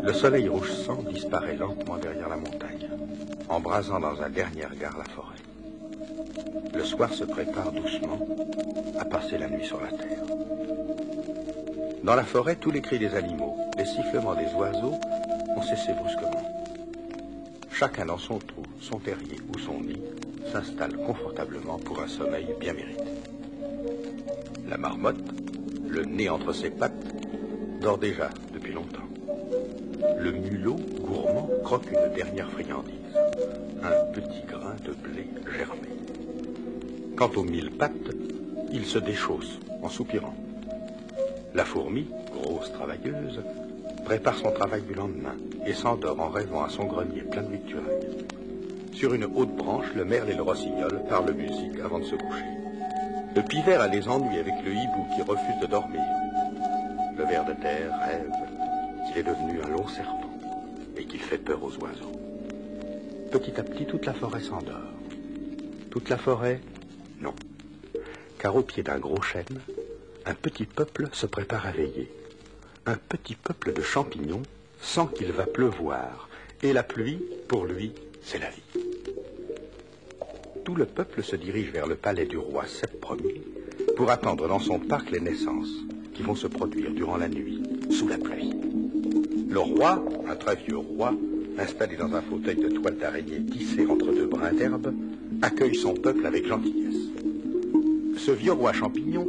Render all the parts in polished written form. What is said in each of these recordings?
Le soleil rouge sang disparaît lentement derrière la montagne, embrasant dans un dernier regard la forêt. Le soir se prépare doucement à passer la nuit sur la terre. Dans la forêt, tous les cris des animaux, les sifflements des oiseaux ont cessé brusquement. Chacun dans son trou, son terrier ou son nid s'installe confortablement pour un sommeil bien mérité. La marmotte, le nez entre ses pattes, dort déjà depuis longtemps. Le mulot, gourmand, croque une dernière friandise, un petit grain de blé germé. Quant aux 1000 pattes, il se déchausse en soupirant. La fourmi, grosse travailleuse, prépare son travail du lendemain et s'endort en rêvant à son grenier plein de victuailles. Sur une haute branche, le merle et le rossignol parlent musique avant de se coucher. Le pivert a des ennuis avec le hibou qui refuse de dormir. Le ver de terre rêve qu'il est devenu un long serpent et qu'il fait peur aux oiseaux. Petit à petit, toute la forêt s'endort. Toute la forêt, non. Car au pied d'un gros chêne, un petit peuple se prépare à veiller. Un petit peuple de champignons sent qu'il va pleuvoir. Et la pluie, pour lui, c'est la vie. Tout le peuple se dirige vers le palais du roi Sep Ier pour attendre dans son parc les naissances qui vont se produire durant la nuit, sous la pluie. Le roi, un très vieux roi, installé dans un fauteuil de toile d'araignée tissé entre deux brins d'herbe, accueille son peuple avec gentillesse. Ce vieux roi champignon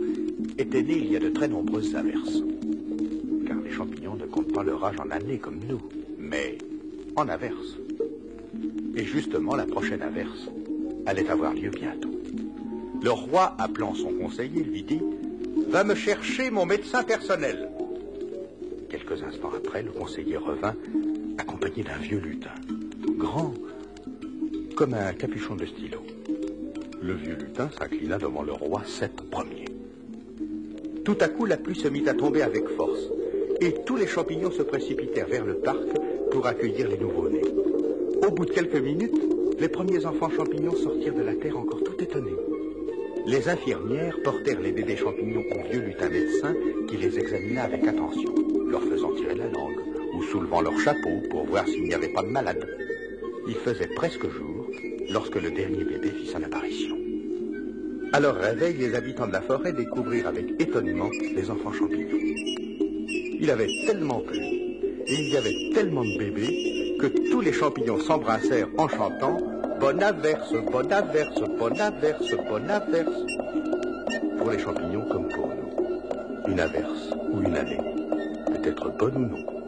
était né il y a de très nombreuses averses. Car les champignons ne comptent pas leur âge en années comme nous, mais en averses. Et justement, la prochaine averse allait avoir lieu bientôt. Le roi, appelant son conseiller, lui dit « Va me chercher mon médecin personnel ». Quelques instants après, le conseiller revint, accompagné d'un vieux lutin, grand comme un capuchon de stylo. Le vieux lutin s'inclina devant le roi Sep Ier. Tout à coup, la pluie se mit à tomber avec force, et tous les champignons se précipitèrent vers le parc pour accueillir les nouveau-nés. Au bout de quelques minutes, les premiers enfants champignons sortirent de la terre encore tout étonnés. Les infirmières portèrent les bébés champignons au vieux lutin médecin qui les examina avec attention, leur faisant tirer la langue ou soulevant leur chapeau pour voir s'il n'y avait pas de malade. Il faisait presque jour lorsque le dernier bébé fit son apparition. À leur réveil, les habitants de la forêt découvrirent avec étonnement les enfants champignons. Il avait tellement plu et il y avait tellement de bébés que tous les champignons s'embrassèrent en chantant « Bonne averse, bonne averse, bonne averse, bonne averse ». Pour les champignons comme pour nous, une averse ou une année peut être bonne ou non.